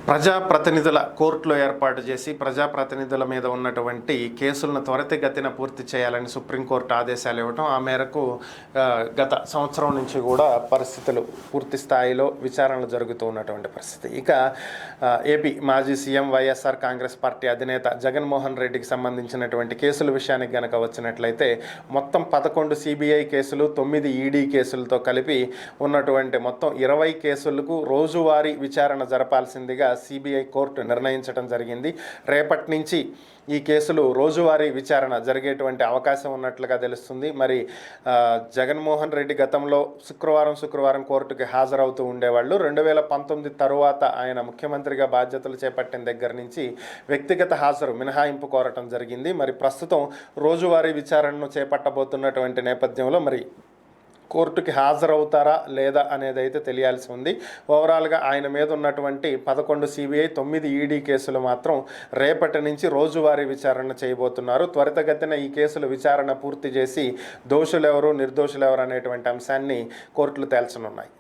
ప్రజాప్రతినిధుల కోర్టులో ఏర్పాటు చేసి ప్రజాప్రతినిధుల మీద ఉన్నటువంటి కేసులను త్వరితగతిన పూర్తి చేయాలని సుప్రీంకోర్టు ఆదేశాలు ఇవ్వటం, ఆ మేరకు గత సంవత్సరం నుంచి కూడా పరిస్థితులు పూర్తి స్థాయిలో విచారణలు జరుగుతూ ఉన్నటువంటి పరిస్థితి. ఇక ఏపీ మాజీ సీఎం వైఎస్ఆర్ కాంగ్రెస్ పార్టీ అధినేత జగన్మోహన్ రెడ్డికి సంబంధించినటువంటి కేసుల విషయానికి గనక వచ్చినట్లయితే మొత్తం 11 సిబిఐ కేసులు, 9 ఈడీ కేసులతో కలిపి ఉన్నటువంటి మొత్తం 20 కేసులకు రోజువారీ విచారణ జరపాల్సిందిగా సిబిఐ కోర్టు నిర్ణయించడం జరిగింది. రేపటి నుంచి ఈ కేసులు రోజువారీ విచారణ జరిగేటువంటి అవకాశం ఉన్నట్లుగా తెలుస్తుంది. మరి జగన్మోహన్ రెడ్డి గతంలో శుక్రవారం కోర్టుకి హాజరవుతూ ఉండేవాళ్ళు. 2019 తరువాత ఆయన ముఖ్యమంత్రిగా బాధ్యతలు చేపట్టిన దగ్గర నుంచి వ్యక్తిగత హాజరు మినహాయింపు కోరటం జరిగింది. మరి ప్రస్తుతం రోజువారీ విచారణను చేపట్టబోతున్నటువంటి నేపథ్యంలో మరి కోర్టుకి హాజరవుతారా లేదా అనేది అయితే తెలియాల్సి ఉంది. ఓవరాల్గా ఆయన మీద ఉన్నటువంటి 11 సిబిఐ, 9 ఈడీ కేసులు మాత్రం రేపటి నుంచి రోజువారీ విచారణ చేయబోతున్నారు. త్వరితగతిన ఈ కేసులు విచారణ పూర్తి చేసి దోషులెవరు, నిర్దోషులెవరు అనేటువంటి అంశాన్ని కోర్టులు తేల్చనున్నాయి.